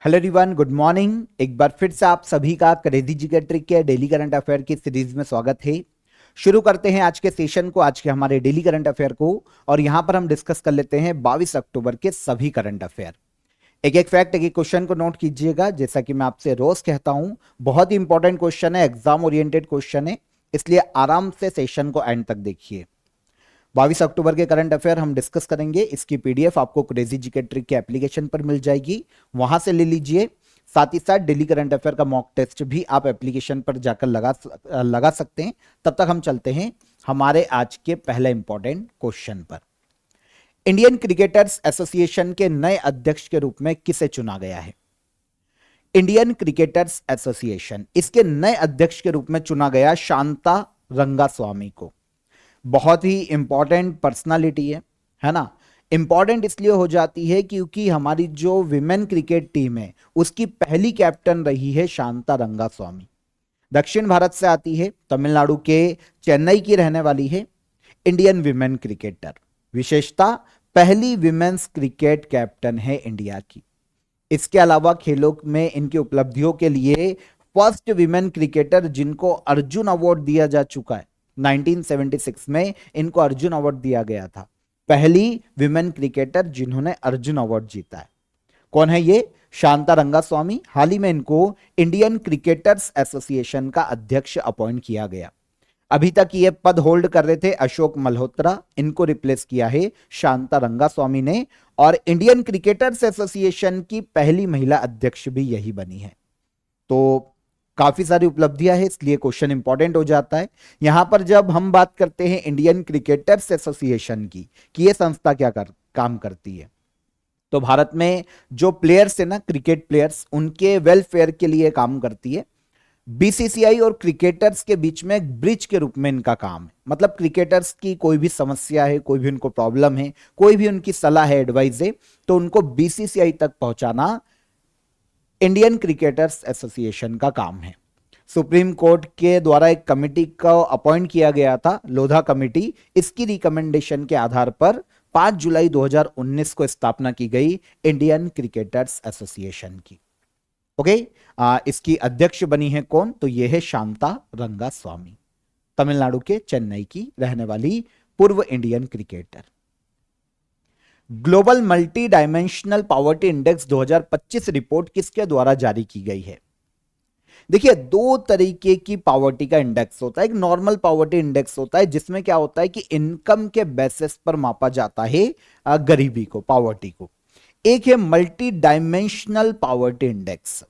Hello everyone, good morning. एक बार फिर से आप सभी का क्रेजी जीके ट्रिक के डेली करंट अफेयर की सीरीज में स्वागत है। शुरू करते हैं आज के सेशन को, आज के हमारे डेली करंट अफेयर को। और यहां पर हम डिस्कस कर लेते हैं 22 अक्टूबर के सभी करंट अफेयर। एक एक फैक्ट, एक एक क्वेश्चन को नोट कीजिएगा। जैसा कि मैं आपसे रोज कहता हूं, बहुत ही इंपॉर्टेंट क्वेश्चन है, एग्जाम ओरिएंटेड क्वेश्चन है, इसलिए आराम से सेशन को एंड तक देखिए। 22 अक्टूबर के करंट अफेयर हम डिस्कस करेंगे। इसकी पीडीएफ आपको क्रेजी जीके ट्रिक के एप्लीकेशन पर मिल जाएगी, वहां से ले लीजिए। साथ ही साथ डेली करंट अफेयर का मॉक टेस्ट भी आप एप्लीकेशन पर जाकर लगा सकते हैं। तब तक हम चलते हैं हमारे आज के पहले इंपॉर्टेंट क्वेश्चन पर। इंडियन क्रिकेटर्स एसोसिएशन के नए अध्यक्ष के रूप में किसे चुना गया है? इंडियन क्रिकेटर्स एसोसिएशन, इसके नए अध्यक्ष के रूप में चुना गया शांता रंगास्वामी को। बहुत ही इंपॉर्टेंट पर्सनालिटी है ना। इंपॉर्टेंट इसलिए हो जाती है क्योंकि हमारी जो विमेन क्रिकेट टीम है उसकी पहली कैप्टन रही है शांता रंगास्वामी। दक्षिण भारत से आती है, तमिलनाडु के चेन्नई की रहने वाली है। इंडियन विमेन क्रिकेटर, विशेषता पहली विमेन्स क्रिकेट कैप्टन है इंडिया की। इसके अलावा खेलों में इनकी उपलब्धियों के लिए फर्स्ट विमेन क्रिकेटर जिनको अर्जुन अवार्ड दिया जा चुका है, 1976 में इनको अर्जुन अवार्ड दिया गया था। पहली विमेन क्रिकेटर जिन्होंने अर्जुन अवार्ड जीता है। कौन है ये? शांता रंगास्वामी। हाल ही में इनको इंडियन क्रिकेटर्स एसोसिएशन का अध्यक्ष अपॉइंट किया गया। अभी तक ये पद होल्ड कर रहे थे अशोक मल्होत्रा, इनको रिप्लेस किया है शांता रंगास्वामी ने। और इंडियन क्रिकेटर्स एसोसिएशन की पहली महिला अध्यक्ष भी यही बनी है। तो काफी सारी उपलब्धियां है, इसलिए क्वेश्चन इंपॉर्टेंट हो जाता है। यहां पर जब हम बात करते हैं इंडियन क्रिकेटर्स एसोसिएशन की कि ये संस्था क्या काम करती है, तो भारत में जो प्लेयर्स है ना, क्रिकेट प्लेयर्स, उनके वेलफेयर के लिए काम करती है। बीसीसीआई और क्रिकेटर्स के बीच में एक ब्रिज के रूप में इनका काम है। मतलब क्रिकेटर्स की कोई भी समस्या है, कोई भी उनको प्रॉब्लम है, कोई भी उनकी सलाह है, एडवाइस है, तो उनको बीसीसीआई तक पहुंचाना इंडियन क्रिकेटर्स एसोसिएशन का काम है। सुप्रीम कोर्ट के द्वारा एक कमेटी को अपॉइंट किया गया था, लोधा कमेटी। इसकी रिकमेंडेशन के आधार पर 5 जुलाई 2019 को स्थापना की गई इंडियन क्रिकेटर्स एसोसिएशन की। ओके, इसकी अध्यक्ष बनी है कौन? तो यह है शांता रंगास्वामी, तमिलनाडु के चेन्नई की रहने वाली पूर्व Indian cricketer. Global multi dimensional poverty index 2025 report किसके द्वारा जारी की गई है? देखिए, दो तरीके की पॉवर्टी का इंडेक्स होता है। एक नॉर्मल पॉवर्टी इंडेक्स होता है जिसमें क्या होता है कि इनकम के बेसिस पर मापा जाता है गरीबी को, पॉवर्टी को। एक है मल्टी डायमेंशनल पॉवर्टी इंडेक्स।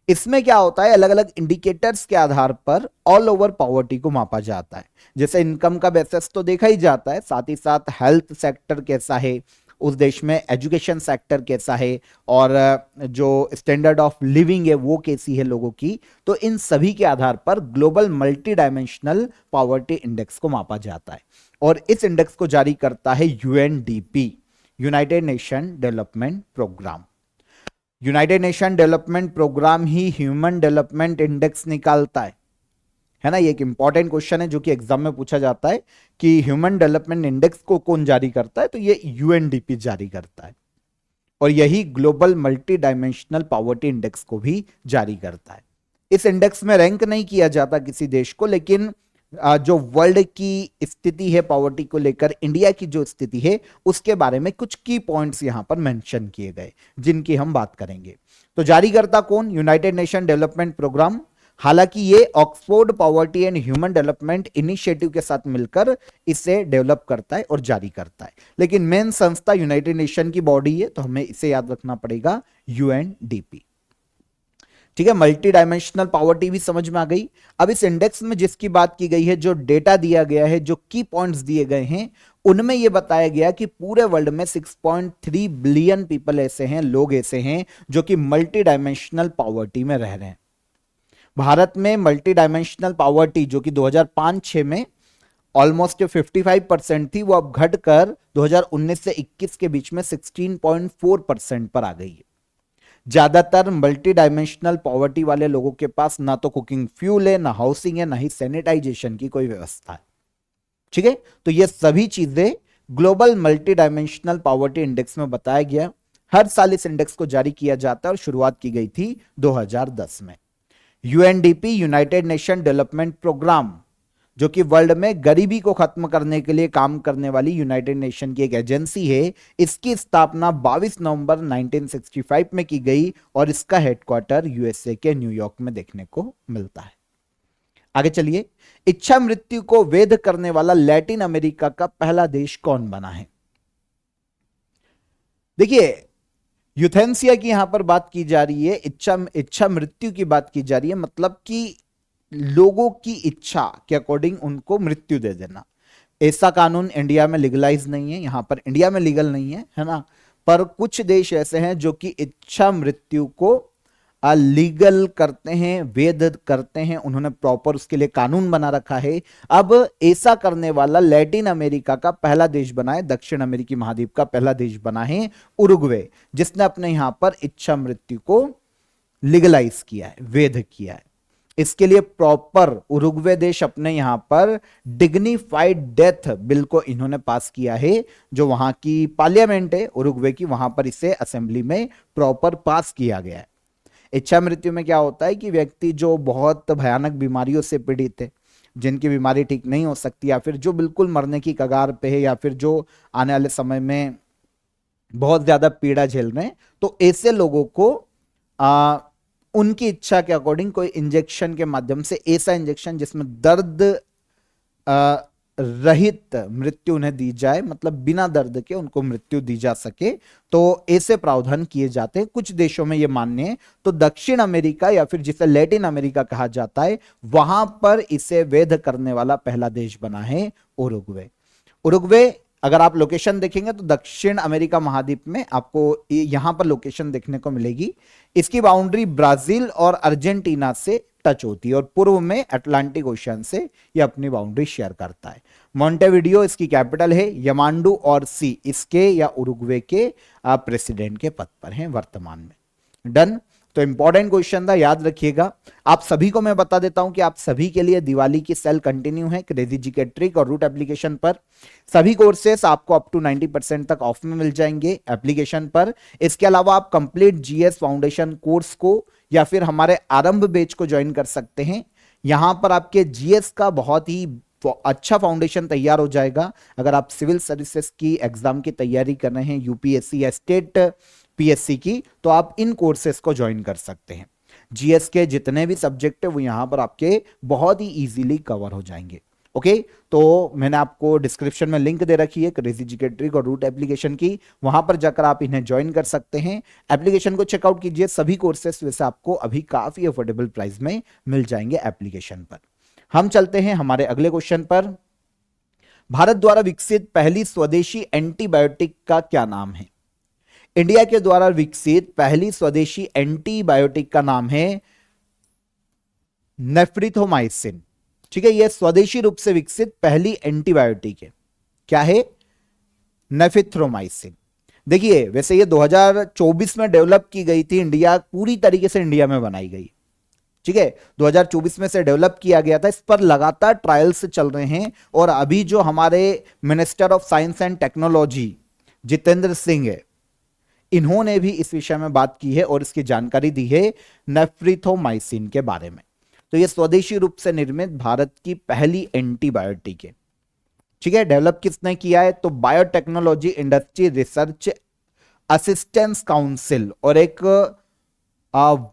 इसमें क्या होता है, अलग अलग इंडिकेटर्स के आधार पर ऑल ओवर पॉवर्टी को मापा जाता है। जैसे इनकम का बेसिस तो देखा ही जाता है, साथ ही साथ हेल्थ सेक्टर कैसा है उस देश में, एजुकेशन सेक्टर कैसा है, और जो स्टैंडर्ड ऑफ लिविंग है वो कैसी है लोगों की। तो इन सभी के आधार पर global multi dimensional poverty index को मापा जाता है। और इस इंडेक्स को जारी करता है UNDP, United Nation Development Programme. United Nation Development Programme ही ह्यूमन डेवलपमेंट इंडेक्स निकालता है ना। ये एक इंपॉर्टेंट क्वेश्चन है जो कि एग्जाम में पूछा जाता है कि ह्यूमन डेवलपमेंट इंडेक्स को कौन जारी करता है, तो ये यूएनडीपी जारी करता है। और यही global multi dimensional poverty index को भी जारी करता है। इस इंडेक्स में रैंक नहीं किया जाता किसी देश को, लेकिन जो वर्ल्ड की स्थिति है पॉवर्टी को लेकर, इंडिया की जो स्थिति है उसके बारे में कुछ की पॉइंट्स यहां पर मेंशन किए गए जिनकी हम बात करेंगे। तो जारी करता कौन? United Nation Development Programme. हालांकि ये Oxford poverty and human development initiative के साथ मिलकर इसे डेवलप करता है और जारी करता है, लेकिन मेन संस्था यूनाइटेड नेशन की बॉडी है, तो हमें इसे याद रखना पड़ेगा, यूएनडीपी। ठीक है, मल्टी डायमेंशनल पॉवर्टी भी समझ में आ गई। अब इस इंडेक्स में जिसकी बात की गई है, जो डेटा दिया गया है, जो की पॉइंट्स दिए गए हैं, उनमें यह बताया गया कि पूरे वर्ल्ड में 6.3 बिलियन पीपल ऐसे हैं, लोग ऐसे हैं जो कि मल्टी डायमेंशनल पॉवर्टी में रह रहे हैं। भारत में मल्टी डायमेंशनल पॉवर्टी जो कि 2005-6 में ऑलमोस्ट 55% थी, वो अब घटकर 2019 से 21 के बीच में 16.4% पर आ गई है। ज्यादातर मल्टी डायमेंशनल पॉवर्टी वाले लोगों के पास ना तो कुकिंग फ्यूल है, ना हाउसिंग है, ना ही सैनिटाइजेशन की कोई व्यवस्था है। ठीक है, तो ये सभी चीजें global multi dimensional poverty index में बताया गया। हर साल इस इंडेक्स को जारी किया जाता है और शुरुआत की गई थी 2010 में। UNDP, United Nation Development Programme, जो कि वर्ल्ड में गरीबी को खत्म करने के लिए काम करने वाली यूनाइटेड नेशन की एक एजेंसी है, इसकी स्थापना 22 नवंबर 1965 में की गई और इसका हेडक्वार्टर यूएसए के न्यूयॉर्क में देखने को मिलता है। आगे चलिए, इच्छा मृत्यु को वैध करने वाला लैटिन अमेरिका का पहला देश कौन बना है? देखिए, यूथेंसिया की यहां पर बात की जा रही है, इच्छा मृत्यु की बात की जा रही है, मतलब कि लोगों की इच्छा के अकॉर्डिंग उनको मृत्यु दे देना। ऐसा कानून इंडिया में लीगलाइज नहीं है, यहां पर इंडिया में लीगल नहीं है ना, पर कुछ देश ऐसे हैं जो कि इच्छा मृत्यु को लीगल करते हैं, वैध करते हैं, उन्होंने प्रॉपर उसके लिए कानून बना रखा है। अब ऐसा करने वाला लैटिन अमेरिका का पहला देश बना है, दक्षिण अमेरिकी महाद्वीप का पहला देश बना है उरुग्वे, जिसने अपने यहां पर इच्छा मृत्यु को लीगलाइज किया है, वैध किया है। इसके लिए प्रॉपर उरुग्वे देश अपने यहां पर डिग्निफाइड डेथ बिल को इन्होंने पास किया है, जो वहां की पार्लियामेंट है उरुग्वे की, वहां पर इसे असेंबली में प्रॉपर पास किया गया है। इच्छा मृत्यु में क्या होता है कि व्यक्ति जो बहुत भयानक बीमारियों से पीड़ित है, जिनकी बीमारी ठीक नहीं हो सकती, या फिर जो बिल्कुल मरने की कगार पे है, या फिर जो आने वाले समय में बहुत ज्यादा पीड़ा झेल रहे हैं, तो ऐसे लोगों को उनकी इच्छा के अकॉर्डिंग कोई इंजेक्शन के माध्यम से, ऐसा इंजेक्शन जिसमें दर्द रहित मृत्यु उन्हें दी जाए, मतलब बिना दर्द के उनको मृत्यु दी जा सके, तो ऐसे प्रावधान किए जाते हैं। कुछ देशों में ये मान्य है, तो दक्षिण अमेरिका या फिर जिसे लैटिन अमेरिका कहा जाता है, वहां पर इसे वैध करने वाला पहला देश बना है उरुग्वे। उरुग्वे, अगर आप लोकेशन देखेंगे तो दक्षिण अमेरिका महाद्वीप में आपको यहां पर लोकेशन देखने को मिलेगी। इसकी बाउंड्री ब्राजील और अर्जेंटीना से टच होती है और पूर्व में अटलांटिक ओशियन से ये अपनी बाउंड्री शेयर करता है। मोंटेविडियो इसकी कैपिटल है। यमांडू और सी इसके या उरुग्वे के प्रेसिडेंट के पद पर हैं वर्तमान में। डन। तो इंपॉर्टेंट क्वेश्चन था, याद रखिएगा। आप सभी को मैं बता देता हूं कि आप सभी के लिए दिवाली की सेल कंटिन्यू है क्रेजी जीके ट्रिक और रूट एप्लीकेशन पर। सभी कोर्सेस आपको अप टू 90% तक ऑफ में मिल जाएंगे एप्लीकेशन पर। इसके अलावा आप कंप्लीट जीएस फाउंडेशन कोर्स को या फिर हमारे आरंभ बैच को ज्वाइन कर सकते हैं। यहां पर आपके जीएस का बहुत ही अच्छा फाउंडेशन तैयार हो जाएगा। अगर आप सिविल सर्विसेज की एग्जाम की तैयारी कर रहे हैं, यूपीएससी या स्टेट पीएससी की, तो आप इन कोर्सेज को ज्वाइन कर सकते हैं। जीएस के जितने भी सब्जेक्ट है वो यहां पर आपके बहुत ही इजीली कवर हो जाएंगे। ओके, तो मैंने आपको डिस्क्रिप्शन में लिंक दे रखी है क्रेजी जीके ट्रिक और रूट एप्लीकेशन की, वहां पर जाकर आप इन्हें ज्वाइन कर सकते हैं। एप्लीकेशन को चेकआउट कीजिए। सभी कोर्सेस वैसे आपको अभी काफी अफोर्डेबल प्राइस में मिल जाएंगे एप्लीकेशन पर। हम चलते हैं हमारे अगले क्वेश्चन पर। भारत द्वारा विकसित पहली स्वदेशी एंटीबायोटिक का क्या नाम है? इंडिया के द्वारा विकसित पहली स्वदेशी एंटीबायोटिक का नाम है नेफ्रिथोमाइसिन। ठीक है, यह स्वदेशी रूप से विकसित पहली एंटीबायोटिक है। क्या है? नेफ्रिथोमाइसिन। देखिए, वैसे ये 2024 में डेवलप की गई थी, इंडिया पूरी तरीके से इंडिया में बनाई गई। ठीक है, 2024 में से डेवलप किया गया था। इस पर लगातार ट्रायल्स चल रहे हैं और अभी जो हमारे minister of science and technology Jitendra Singh है, इन्होंने भी इस विषय में बात की है और इसकी जानकारी दी है नेफ्रिथोमाइसिन के बारे में। तो यह स्वदेशी रूप से निर्मित भारत की पहली एंटीबायोटिक है। ठीक है, डेवलप किसने किया है? तो biotechnology industry research assistance council और एक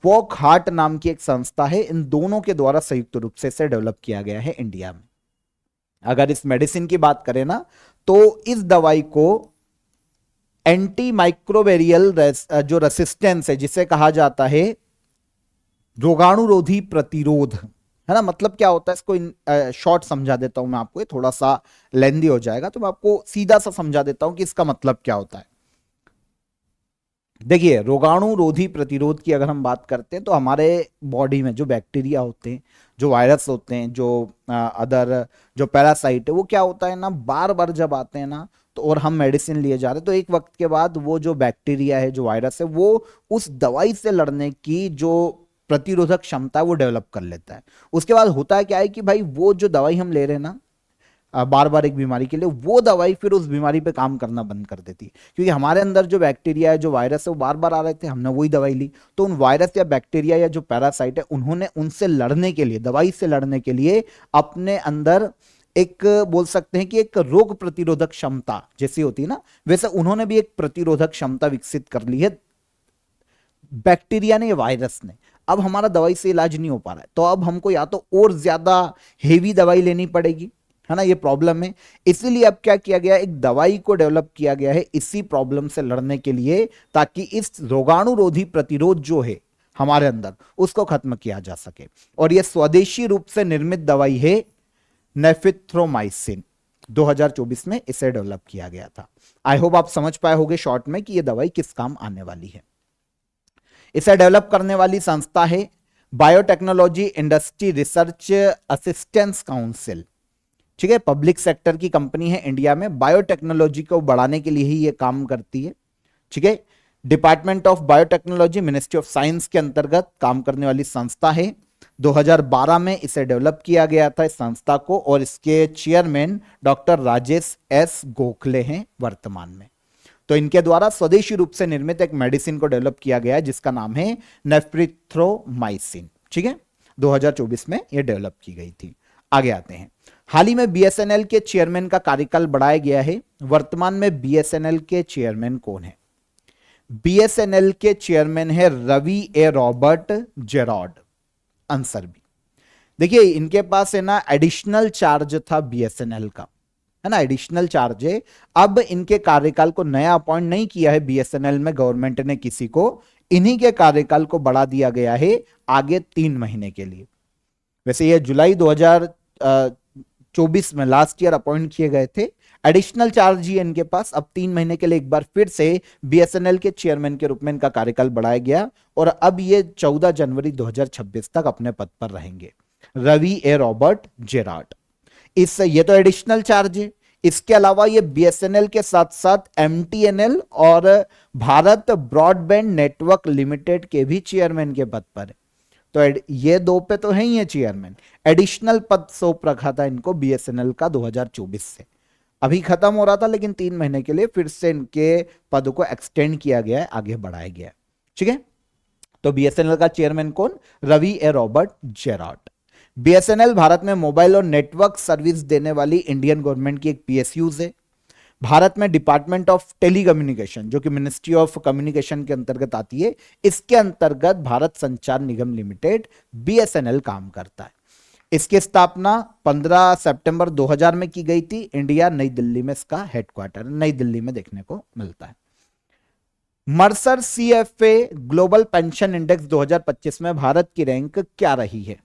वॉक हार्ट नाम की एक संस्था है, इन दोनों के द्वारा संयुक्त रूप से इसे डेवलप किया गया है इंडिया में। अगर इस मेडिसिन की बात करें ना, तो इस दवाई को एंटी माइक्रोवेरियल जो रेसिस्टेंस है, जिसे कहा जाता है रोगाणुरोधी प्रतिरोध, है ना, मतलब क्या होता है, इसको शॉर्ट समझा देता हूं मैं आपको, ये थोड़ा सा लेंदी हो जाएगा, तो मैं आपको सीधा सा समझा देता हूं कि इसका मतलब क्या होता है। देखिए, रोगाणुरोधी प्रतिरोध की अगर हम बात करते हैं तो हमारे बॉडी में जो बैक्टीरिया होते हैं, जो वायरस होते हैं, जो अदर जो पैरासाइट है, वो क्या होता है ना, बार बार जब आते हैं ना, तो और हम मेडिसिन लिए जा रहे हैं, तो एक वक्त के बाद वो जो बैक्टीरिया है, जो वायरस है, वो उस दवाई से लड़ने की जो प्रतिरोधक क्षमता है वो डेवलप कर लेता है। उसके बाद होता है क्या है कि भाई वो जो दवाई हम ले रहे हैं ना, बार बार एक बीमारी के लिए, वो दवाई फिर उस बीमारी पे काम करना बंद कर देती है, क्योंकि हमारे अंदर जो बैक्टीरिया है, जो वायरस है, वो बार बार आ रहे थे, हमने वही दवाई ली, तो उन वायरस या बैक्टीरिया या जो पैरासाइट है, उन्होंने उनसे लड़ने के लिए, दवाई से लड़ने के लिए अपने अंदर एक, बोल सकते हैं कि एक रोग प्रतिरोधक क्षमता जैसी होती है ना, वैसे उन्होंने भी एक प्रतिरोधक क्षमता विकसित कर ली है, बैक्टीरिया ने, वायरस ने। अब हमारा दवाई से इलाज नहीं हो पा रहा है, तो अब हमको या तो और ज्यादा हेवी दवाई लेनी पड़ेगी, है ना, ये प्रॉब्लम है। इसीलिए अब क्या किया गया, एक दवाई को डेवलप किया गया है इसी प्रॉब्लम से लड़ने के लिए, ताकि इस रोगाणुरोधी प्रतिरोध जो है हमारे अंदर, उसको खत्म किया जा सके। और यह स्वदेशी रूप से निर्मित दवाई है नेफिथ्रोमाइसिन। 2024 में इसे डेवलप किया गया था। आई होप आप समझ पाए होंगे शॉर्ट में कि यह दवाई किस काम आने वाली है। इसे डेवलप करने वाली संस्था है biotechnology industry research assistance council. ठीक है, पब्लिक सेक्टर की कंपनी है इंडिया में, बायोटेक्नोलॉजी को बढ़ाने के लिए ही ये काम करती है। ठीक है, department of biotechnology, ministry of science के अंतर्गत काम करने वाली संस्था है। 2012 में इसे डेवलप किया गया था इस संस्था को, और इसके chairman doctor Rajesh S Gokhale हैं वर्तमान में। तो इनके द्वारा स्वदेशी रूप से निर्मित एक मेडिसिन को डेवलप किया गया है जिसका नाम है नेफ्रिथ्रोमाइसिन। ठीक है, 2024 में यह डेवलप की गई थी। आगे आते हैं, हाल ही में बीएसएनएल के चेयरमैन का कार्यकाल बढ़ाया गया है। वर्तमान में बीएसएनएल के चेयरमैन कौन है? बीएसएनएल के चेयरमैन है रवि ए रॉबर्ट जेरॉड अंसरबी। देखिए, इनके पास है ना एडिशनल चार्ज था बीएसएनएल का, है ना, एडिशनल चार्ज है। अब इनके कार्यकाल को नया अपॉइंट नहीं किया है बीएसएनएल में गवर्नमेंट ने किसी को, इन्हीं के कार्यकाल को बढ़ा दिया गया है आगे 3 महीने के लिए। वैसे ये जुलाई 2024 में लास्ट ईयर अपॉइंट किए गए थे। एडिशनल चार्ज ही इनके पास, अब 3 महीने के लिए एक बार फिर से बीएसएनएल के चेयरमैन के रूप में इनका कार्यकाल बढ़ाया गया, और अब ये 14 जनवरी 2026 तक अपने पद पर रहेंगे, रवि ए रॉबर्ट जेराड। ये तो एडिशनल चार्ज है। इसके अलावा ये बीएसएनएल के साथ साथ एमटीएनएल और भारत ब्रॉडबैंड नेटवर्क लिमिटेड के भी चेयरमैन के पद पर है। तो ये 2 पे तो है ही है चेयरमैन, एडिशनल पद सौंप रखा था इनको बीएसएनएल का 2024 से। अभी खत्म हो रहा था, लेकिन 3 महीने के लिए फिर से इनके पद को एक्सटेंड किया गया है, आगे बढ़ाया गया है। ठीक है, तो बीएसएनएल का चेयरमैन कौन? रवि ए रॉबर्ट जेराड। बीएसएनएल भारत में मोबाइल और नेटवर्क सर्विस देने वाली इंडियन गवर्नमेंट की एक पीएसयूज है। भारत में डिपार्टमेंट ऑफ टेलीकम्युनिकेशन, जो कि मिनिस्ट्री ऑफ कम्युनिकेशन के अंतर्गत आती है, इसके अंतर्गत भारत संचार निगम लिमिटेड बीएसएनएल काम करता है। इसकी स्थापना 15 सितंबर 2000 में की गई थी। इंडिया, नई दिल्ली में इसका हेडक्वार्टर, नई दिल्ली में देखने को मिलता है। Mercer CFA global pension index 2025 में भारत की रैंक क्या रही है?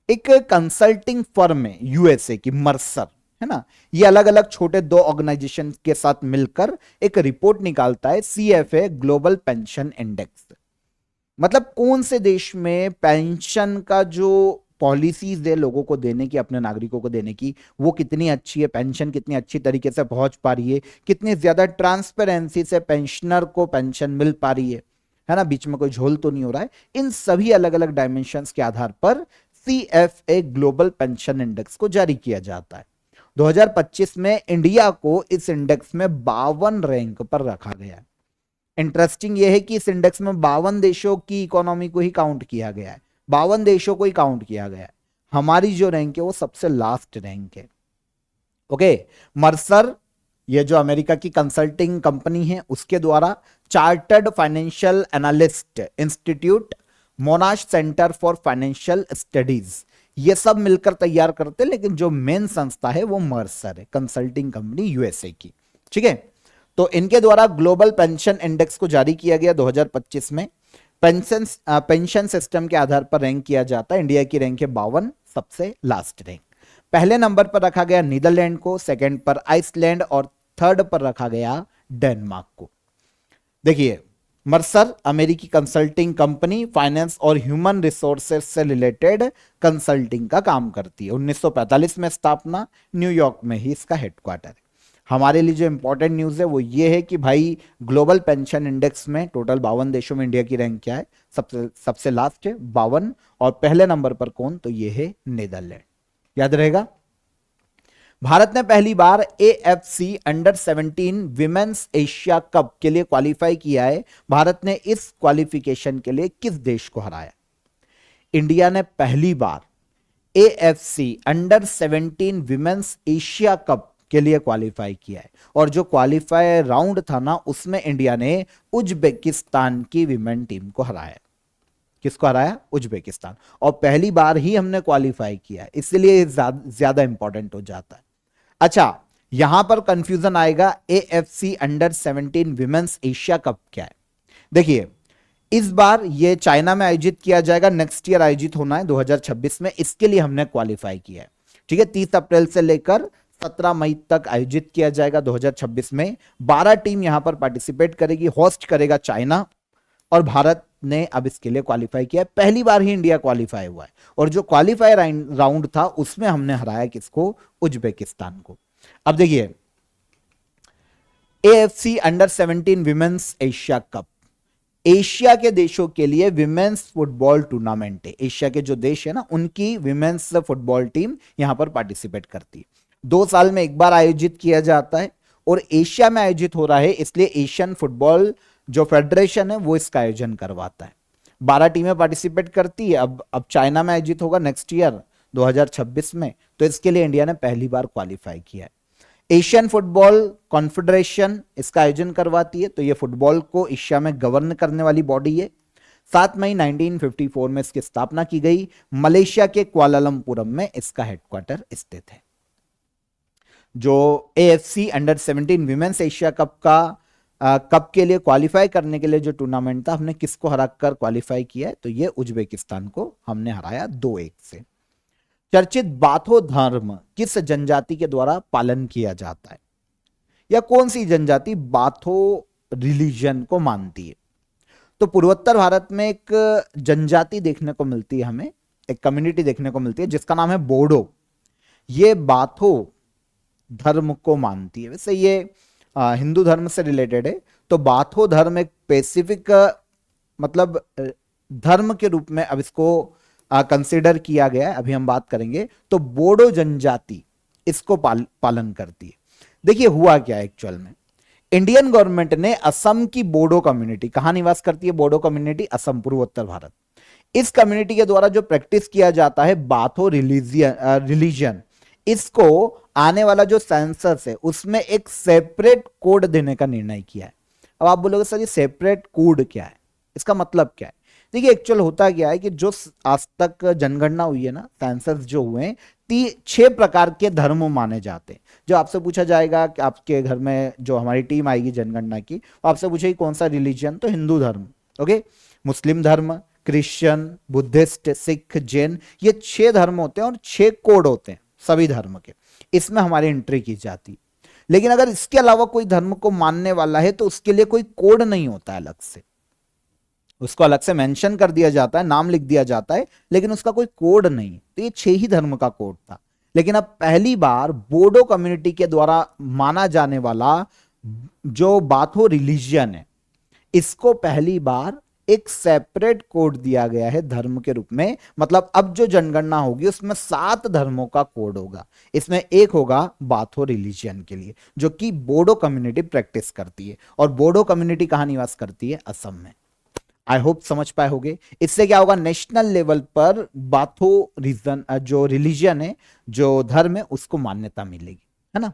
एक कंसल्टिंग फर्म है यूएसए की, मर्सर, है ना, ये अलग अलग छोटे 2 ऑर्गेनाइजेशन के साथ मिलकर एक रिपोर्ट निकालता है, सीएफए ग्लोबल पेंशन इंडेक्स। मतलब कौन से देश में पेंशन का जो पॉलिसीज है लोगों को देने की, अपने नागरिकों को देने की, वो कितनी अच्छी है, पेंशन कितनी अच्छी तरीके से पहुंच पा रही है, कितनी ज्यादा ट्रांसपेरेंसी से पेंशनर को पेंशन मिल पा रही है ना, बीच में कोई झोल तो नहीं हो रहा है। इन सभी अलग अलग डायमेंशंस के आधार पर सीएफए ग्लोबल पेंशन इंडेक्स को जारी किया जाता है। 2025 में इंडिया को इस इंडेक्स में 52 रैंक पर रखा गया है। इंटरेस्टिंग यह है कि इस इंडेक्स में 52 देशों की इकोनॉमी को ही काउंट किया गया है, 52 देशों को ही काउंट किया गया है। हमारी जो रैंक है वो सबसे लास्ट रैंक है। ओके, मर्सर, ये जो अमेरिका की कंसल्टिंग कंपनी है, उसके द्वारा chartered financial analyst institute, मोनाश centre for financial studies, ये सब मिलकर तैयार करते हैं, लेकिन जो मेन संस्था है वो मर्सर है, कंसल्टिंग कंपनी यूएसए की। ठीक है, तो इनके द्वारा ग्लोबल पेंशन इंडेक्स को जारी किया गया 2025 में। पेंशन सिस्टम के आधार पर रैंक किया जाता है। इंडिया की रैंक है 52, सबसे लास्ट रैंक। पहले नंबर पर रखा गया नीदरलैंड को, सेकंड पर आइसलैंड और थर्ड पर रखा गया डेनमार्क को। देखिए, मर्सर अमेरिकी कंसल्टिंग कंपनी, फाइनेंस और ह्यूमन रिसोर्सेज से रिलेटेड कंसल्टिंग का काम करती है। 1945 में स्थापना, न्यूयॉर्क में ही इसका हेडक्वार्टर है। हमारे लिए जो इंपॉर्टेंट न्यूज है वो ये है कि भाई ग्लोबल पेंशन इंडेक्स में टोटल 52 देशों में इंडिया की रैंक क्या है? सबसे लास्ट है 52, और पहले नंबर पर कौन? तो ये है नीदरलैंड। याद रहेगा। भारत ने पहली बार AFC under 17 women's Asia cup के लिए क्वालिफाई किया है। भारत ने इस क्वालिफिकेशन के लिए किस देश को हराया? इंडिया ने पहली बार AFC under 17 women's Asia cup के लिए क्वालिफाई किया है, और जो क्वालिफाई राउंड था ना, उसमें इंडिया ने उज्बेकिस्तान की विमेन टीम को हराया। किसको हराया? उज्बेकिस्तान। और पहली बार ही हमने क्वालिफाई किया है, इसलिए ज्यादा इंपॉर्टेंट हो जाता है। अच्छा, यहां पर कंफ्यूजन आएगा, AFC under 17 women's Asia cup क्या है? देखिए, इस बार ये चाइना में आयोजित किया जाएगा, नेक्स्ट ईयर आयोजित होना है 2026 में, इसके लिए हमने क्वालिफाई किया है। ठीक है, 30 अप्रैल से लेकर 17 मई तक आयोजित किया जाएगा 2026 में। 12 टीम यहां पर पार्टिसिपेट करेगी, होस्ट करेगा चाइना, और भारत ने अब इसके लिए क्वालिफाई किया है। पहली बार ही इंडिया क्वालिफाई हुआ है, और जो क्वालिफाई राउंड था उसमें हमने हराया किसको? उज्बेकिस्तान को। अब देखिए, AFC under 17 women's Asia cup Asia के देशों के लिए विमेन्स फुटबॉल टूर्नामेंट है। एशिया के जो देश है ना, उनकी विमेन्स फुटबॉल टीम यहां पर पार्टिसिपेट करती है। 2 साल में एक बार आयोजित किया जाता है, और एशिया में आयोजित हो रहा है, इसलिए एशियन फुटबॉल जो फेडरेशन है वो इसका आयोजन करवाता है। 12 टीमें पार्टिसिपेट करती है। अब चाइना में आयोजित होगा नेक्स्ट ईयर 2026 में, तो इसके लिए इंडिया ने पहली बार क्वालिफाई किया है। एशियन फुटबॉल कॉन्फेडरेशन इसका आयोजन करवाती है, तो ये फुटबॉल को एशिया में गवर्न करने वाली बॉडी है। 7 मई 1954 में इसकी स्थापना की गई। मलेशिया के कुआलालंपुरम में इसका हेडक्वार्टर स्थित है। जो AFC under 17 women's Asia cup के लिए क्वालिफाई करने के लिए जो टूर्नामेंट था, हमने किसको हराकर क्वालिफाई किया है? तो ये उज्बेकिस्तान को हमने हराया 2-1 से। चर्चित बाथो धर्म किस जनजाति के द्वारा पालन किया जाता है, या कौन सी जनजाति बाथो रिलीजन को मानती है? तो पूर्वोत्तर भारत में एक जनजाति देखने को मिलती है, हमें एक कम्युनिटी देखने को मिलती है जिसका नाम है बोडो। ये बाथो धर्म को मानती है। वैसे ये हिंदू धर्म से रिलेटेड है। तो बाथो धर्म एक पैसिफिक मतलब धर्म के रूप में अब इसको कंसिडर किया गया है, अभी हम बात करेंगे। तो बोडो जनजाति इसको पालन करती है। देखिए हुआ क्या है एक्चुअल में, इंडियन गवर्नमेंट ने असम की बोडो कम्युनिटी, कहां निवास करती है बोडो कम्युनिटी? असम, पूर्वोत्तर भारत। इस कम्युनिटी के द्वारा जो प्रैक्टिस किया जाता है बाथो रिलीजन, इसको आने वाला जो सेंसस है उसमें एक सेपरेट कोड देने का निर्णय किया है। अब आप बोलोगे सर ये सेपरेट कोड क्या है, इसका मतलब क्या है? देखिए एक्चुअल होता क्या है कि जो आज तक जनगणना हुई है ना, सेंसस जो हुए हैं, 6 प्रकार के धर्म माने जाते हैं। जो आपसे पूछा जाएगा कि आपके घर में जो हमारी टीम आएगी जनगणना की, वो आपसे पूछेगी कौन सा रिलीजन, तो हिंदू धर्म, ओके, मुस्लिम धर्म, क्रिश्चियन, बुद्धिस्ट, सिख, जैन, ये 6 धर्म होते हैं और 6 कोड होते हैं सभी धर्म के, इसमें हमारी एंट्री की जाती। लेकिन अगर इसके अलावा कोई धर्म को मानने वाला है तो उसके लिए कोई कोड नहीं होता है अलग से, उसको अलग से मेंशन कर दिया जाता है, नाम लिख दिया जाता है, लेकिन उसका कोई कोड नहीं। तो ये 6 ही धर्म का कोड था। लेकिन अब पहली बार बोडो कम्युनिटी के द्वारा माना जाने वाला जो बाथो रिलीजियन है, इसको पहली बार एक सेपरेट कोड दिया गया है धर्म के रूप में। मतलब अब जो जनगणना होगी उसमें 7 धर्मों का कोड होगा, इसमें एक होगा बाथो रिलीजियन के लिए, जो कि बोडो कम्युनिटी प्रैक्टिस करती है। और बोडो कम्युनिटी कहां निवास करती है? असम में। आई होप समझ पाए होगे। इससे क्या होगा, नेशनल लेवल पर बाथो रीजन जो रिलीजियन है, जो धर्म है, उसको मान्यता मिलेगी, है ना।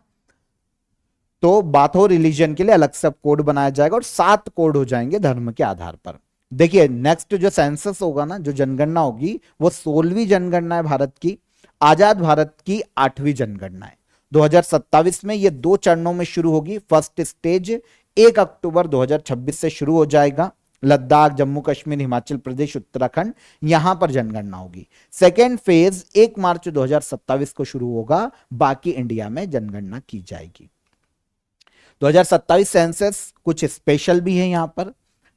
तो बाथो रिलीजियन के लिए अलग से कोड बनाया जाएगा और 7 कोड हो जाएंगे धर्म के आधार पर। देखिए नेक्स्ट जो सेंसस होगा ना, जो जनगणना होगी, वो 16वीं जनगणना है भारत की, आजाद भारत की 8वीं जनगणना है। 2027 में ये 2 चरणों में शुरू होगी। फर्स्ट स्टेज 1 अक्टूबर 2026 से शुरू हो जाएगा। लद्दाख, जम्मू कश्मीर, हिमाचल प्रदेश, उत्तराखंड, यहां पर जनगणना होगी। सेकेंड फेज 1 मार्च 2027 को शुरू होगा, बाकी इंडिया में जनगणना की जाएगी। 2027 सेंसस कुछ स्पेशल भी है यहां पर।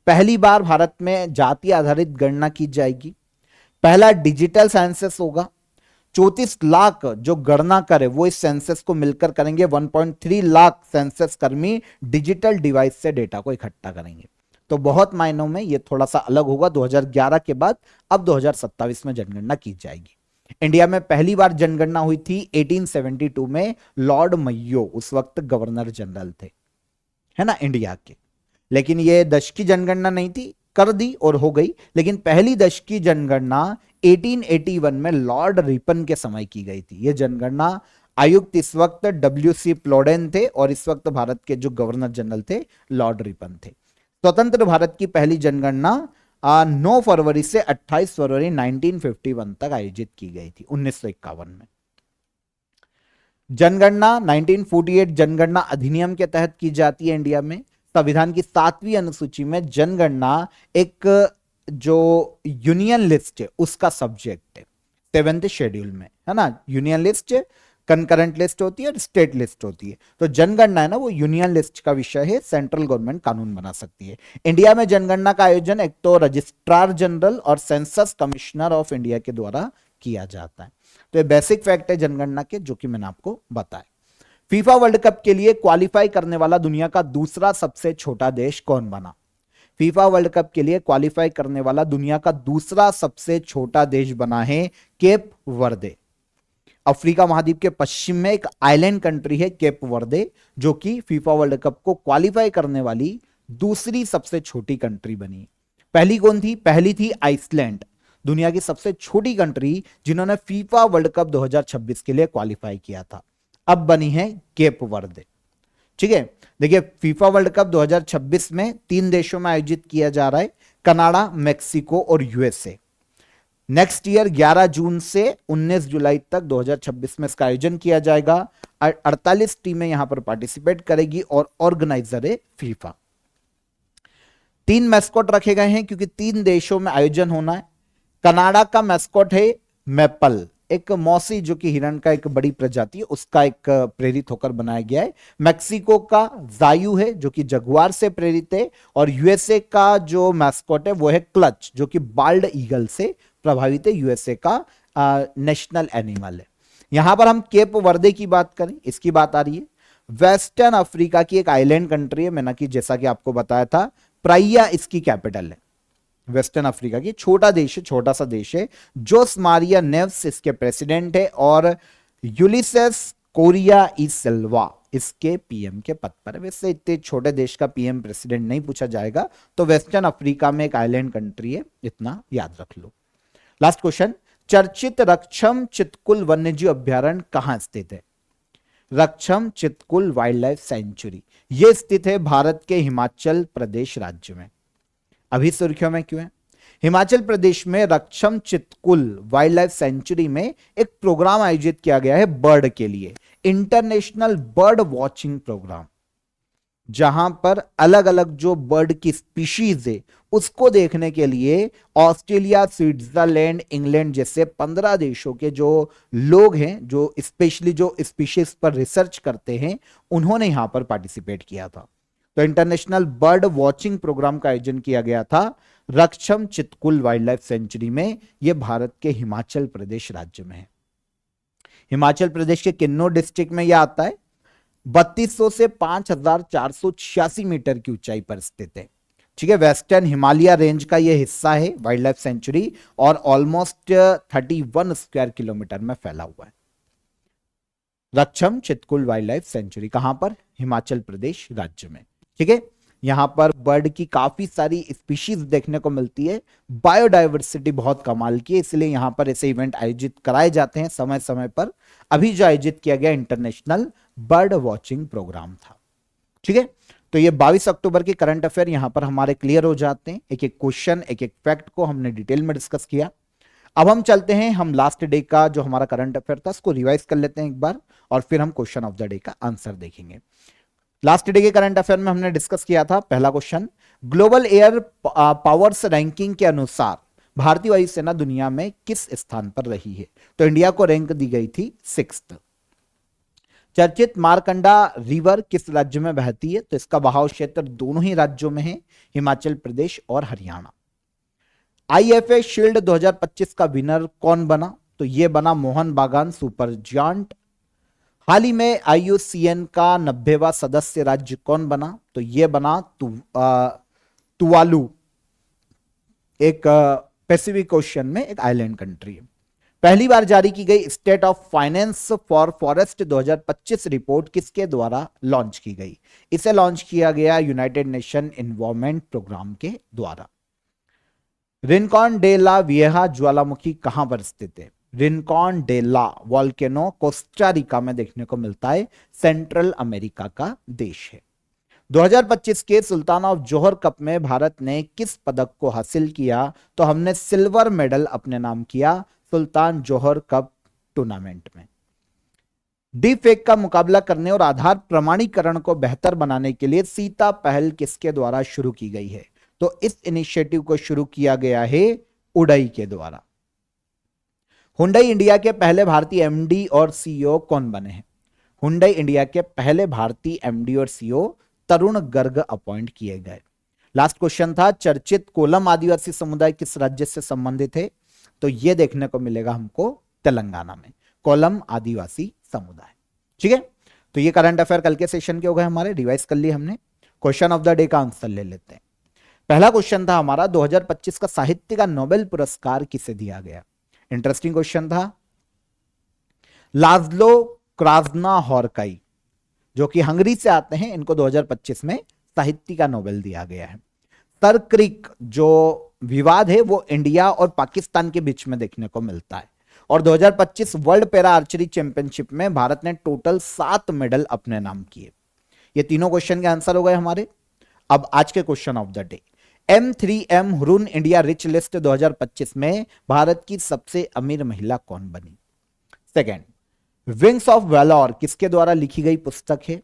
पहली बार भारत में जाति आधारित गणना की जाएगी। पहला डिजिटल सेंसस होगा। 34 लाख जो गणना करे वो इस सेंसस को मिलकर करेंगे। 1.3 लाख सेंसस कर्मी डिजिटल डिवाइस से डेटा को इकट्ठा करेंगे। तो बहुत मायनों में ये थोड़ा सा अलग होगा 2011 के बाद। अब 2027 में जनगणना की जाएगी। इंडिया में पहली बार जनगणना हुई थी 1872 में, लॉर्ड मयो उस वक्त गवर्नर जनरल थे, है ना, इंडिया के। लेकिन ये दशक की जनगणना नहीं थी, कर दी और हो गई, लेकिन पहली दशक की जनगणना 1881 में लॉर्ड रिपन के समय की गई थी। ये जनगणना आयुक्त इस वक्त WC प्लोडेन थे और इस वक्त भारत के जो गवर्नर जनरल थे लॉर्ड रिपन थे। स्वतंत्र भारत की पहली जनगणना 9 फरवरी से 28 फरवरी 1951 तक आयोजित की गई थी, 1951 में। जनगणना 1948 जनगणना अधिनियम के तहत की जाती है इंडिया में। संविधान की 7वीं अनुसूची में जनगणना एक जो यूनियन लिस्ट है उसका सब्जेक्ट है, 7th शेड्यूल में, है ना। यूनियन लिस्ट कंकरेंट लिस्ट होती है और स्टेट लिस्ट होती है, तो जनगणना है ना वो यूनियन लिस्ट का विषय है, सेंट्रल गवर्नमेंट कानून बना सकती है। इंडिया में जनगणना का आयोजन एक तो रजिस्ट्रार जनरल और सेंसस कमिश्नर ऑफ इंडिया के द्वारा किया जाता है। तो ये बेसिक फैक्ट है जनगणना के जो कि मैंने आपको बताया। फीफा वर्ल्ड कप के लिए क्वालिफाई करने वाला दुनिया का दूसरा सबसे छोटा देश कौन बना? फीफा वर्ल्ड कप के लिए क्वालिफाई करने वाला दुनिया का दूसरा सबसे छोटा देश बना है केप वर्दे। अफ्रीका महाद्वीप के पश्चिम में एक आइलैंड कंट्री है केप वर्दे, जो कि फीफा वर्ल्ड कप को क्वालिफाई करने वाली दूसरी सबसे छोटी कंट्री बनी। पहली कौन थी? पहली थी आइसलैंड, दुनिया की सबसे छोटी कंट्री जिन्होंने फीफा वर्ल्ड कप 2026 के लिए क्वालिफाई किया था। अब बनी है केप वर्दे। ठीक है, देखिए फीफा वर्ल्ड कप 2026 में 3 देशों में आयोजित किया जा रहा है, कनाडा, मेक्सिको और यूएसए। नेक्स्ट ईयर 11 जून से 19 जुलाई तक 2026 में इसका आयोजन किया जाएगा। 48 टीमें यहां पर पार्टिसिपेट करेगी और ऑर्गेनाइजर है फीफा। 3 मैस्कॉट रखे गए हैं क्योंकि 3 देशों में आयोजन होना है। कनाडा का मैस्कॉट है मैपल, एक मौसी जो कि हिरण का एक बड़ी प्रजाति है उसका एक प्रेरित होकर बनाया गया है। मेक्सिको का जायू है जो कि जगुआर से प्रेरित है और यूएसए का जो मैस्कॉट है वो है क्लच जो कि बाल्ड ईगल से प्रभावित है, यूएसए का नेशनल एनिमल है। यहां पर हम केप वर्दे की बात करें, इसकी बात आ रही है। वेस्टर्न अफ्रीका की एक आइलैंड कंट्री है, मैंने कि जैसा कि आपको बताया था, प्राइया इसकी कैपिटल है। वेस्टर्न अफ्रीका की छोटा देश है, छोटा सा देश है। जोस मारिया नेव्स इसके प्रेसिडेंट है और यूलिसेस कोरिया ई सिल्वा इसके पीएम के पद पर है। वैसे इतने छोटे देश का पीएम प्रेसिडेंट नहीं पूछा जाएगा, तो वेस्टर्न अफ्रीका में एक आइलैंड कंट्री है, इतना याद रख लो। लास्ट क्वेश्चन, चर्चित रक्षम चितकुल वन्यजीव अभ्यारण्य कहां स्थित है? Raksham Chitkul wild life sanctuary यह स्थित है भारत के हिमाचल प्रदेश राज्य में। अभी सुर्खियों में क्यों है? हिमाचल प्रदेश में Raksham Chitkul wild life sanctuary में एक प्रोग्राम आयोजित किया गया है बर्ड के लिए, इंटरनेशनल बर्ड वॉचिंग प्रोग्राम, जहां पर अलग अलग जो बर्ड की स्पीशीज है उसको देखने के लिए ऑस्ट्रेलिया, स्विट्जरलैंड, इंग्लैंड जैसे 15 देशों के जो लोग हैं, जो स्पेशली जो स्पीशीज पर रिसर्च करते हैं, उन्होंने यहां पर पार्टिसिपेट किया था। तो इंटरनेशनल बर्ड वॉचिंग प्रोग्राम का आयोजन किया गया था Raksham Chitkul wild life sanctuary में। यह भारत के हिमाचल प्रदेश राज्य में है। हिमाचल प्रदेश के किन्नौर डिस्ट्रिक्ट में यह आता है। 3200 से 5486 मीटर की ऊंचाई पर स्थित है। ठीक है, वेस्टर्न हिमालय रेंज का यह हिस्सा है वाइल्ड लाइफ सेंचुरी और ऑलमोस्ट 31 स्क्वायर किलोमीटर में फैला हुआ है। Raksham Chitkul wild life sanctuary कहां पर? हिमाचल प्रदेश राज्य में। ठीक है, यहां पर बर्ड की काफी सारी स्पीशीज देखने को मिलती है, बायोडायवर्सिटी बहुत कमाल की है, इसलिए यहां पर ऐसे इवेंट आयोजित कराए जाते हैं समय समय पर। अभी जो आयोजित किया गया इंटरनेशनल बर्ड वॉचिंग प्रोग्राम था। ठीक है, तो ये 22 अक्टूबर के करंट अफेयर यहां पर हमारे क्लियर हो जाते हैं। एक एक क्वेश्चन, एक एक फैक्ट को हमने डिटेल में डिस्कस किया। अब हम चलते हैं, हम लास्ट डे का जो हमारा करंट अफेयर था उसको रिवाइज कर लेते हैं एक बार और फिर हम क्वेश्चन ऑफ द डे का आंसर देखेंगे। लास्ट डे के करंट अफेयर में हमने डिस्कस किया था पहला question, global air powers ranking के अनुसार भारतीय वायुसेना दुनिया में किस स्थान पर रही है? तो इंडिया को रैंक दी गई थी 6th। चर्चित मारकंडा रिवर किस राज्य में बहती है? तो इसका बहाव क्षेत्र दोनों ही राज्यों में है, हिमाचल प्रदेश और हरियाणा। आईएफए शील्ड 2025 का विनर कौन बना? तो यह बना मोहन बागान सुपर जायंट। हाल ही में आईयूसीएन का 90वां सदस्य राज्य कौन बना? तो यह बना तुवालू, एक पैसिफिक ओशन में एक आइलैंड कंट्री है। पहली बार जारी की गई state of finance for forest 2025 report किसके द्वारा लॉन्च की गई? इसे लॉन्च किया गया यूनाइटेड नेशन एनवायरमेंट प्रोग्राम के द्वारा। रिनकॉन डे ला वियहा ज्वालामुखी कहां पर स्थित है? Rincon de la volcano Costa Rica में देखने को मिलता है, सेंट्रल अमेरिका का देश है। 2025 के सुल्तान ऑफ जोहर कप में भारत ने किस पदक को हासिल किया? तो हमने सिल्वर मेडल अपने नाम किया सुल्तान जोहर कप टूर्नामेंट में। डीप फेक का मुकाबला करने और आधार प्रमाणीकरण को बेहतर बनाने के लिए सीता पहल किसके द्वारा शुरू की गई है? तो इस इनिशिएटिव को शुरू किया गया है उडई के द्वारा। हुंडई इंडिया के पहले भारतीय एमडी और सीईओ कौन बने हैं? हुंडई इंडिया के पहले भारतीय एमडी और सीईओ तरुण गर्ग अपॉइंट किए गए। लास्ट क्वेश्चन था, चर्चित कोलम आदिवासी समुदाय किस राज्य से संबंधित है? तो यह देखने को मिलेगा हमको तेलंगाना में, कोलम आदिवासी समुदाय। ठीक है, तो ये करंट अफेयर कल के सेशन के हो गए हमारे, रिवाइज कर लिए हमने। क्वेश्चन ऑफ द डे का आंसर ले लेते हैं। पहला क्वेश्चन था हमारा, 2025 का साहित्य का नोबेल पुरस्कार किसे दिया गया? इंटरेस्टिंग क्वेश्चन था। लाज्लो क्रास्नाहॉरकाई जो कि हंगरी से आते हैं, इनको 2025 में साहित्य का नोबेल दिया गया है। सर क्रिक जो विवाद है वो इंडिया और पाकिस्तान के बीच में देखने को मिलता है। और 2025 वर्ल्ड पैरा आर्चरी चैंपियनशिप में भारत ने टोटल 7 मेडल अपने नाम किए। ये तीनों क्वेश्चन के आंसर हो गए हमारे। अब आज के question of the day, M3M Hurun India rich list 2025 में भारत की सबसे अमीर महिला कौन बनी? सेकेंड, विंग्स ऑफ वैलोर किसके द्वारा लिखी गई पुस्तक है?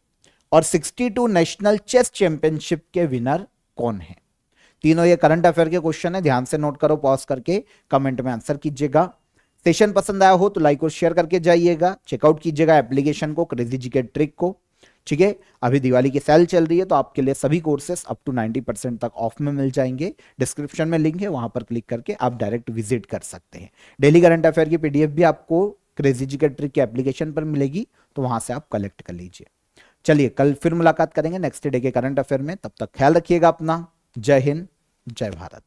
और 62 नेशनल चेस चैंपियनशिप के विनर कौन है? तीनों ये करंट अफेयर के क्वेश्चन है, ध्यान से नोट करो, पॉज करके कमेंट में आंसर कीजिएगा। सेशन पसंद आया हो तो लाइक और शेयर करके जाइएगा। चेकआउट कीजिएगा एप्लीकेशन को, क्रेजी जीके ट्रिक को। ठीक है, अभी दिवाली की सेल चल रही है तो आपके लिए सभी कोर्सेस अप टू 90% तक ऑफ में मिल जाएंगे। डिस्क्रिप्शन में लिंक है, वहां पर क्लिक करके आप डायरेक्ट विजिट कर सकते हैं। डेली करंट अफेयर की पीडीएफ भी आपको क्रेजी जीके ट्रिक के एप्लीकेशन पर मिलेगी, तो वहां से आप कलेक्ट कर लीजिए। चलिए, कल फिर मुलाकात करेंगे नेक्स्ट डे के करंट अफेयर में। तब तक ख्याल रखिएगा अपना। जय हिंद, जय भारत।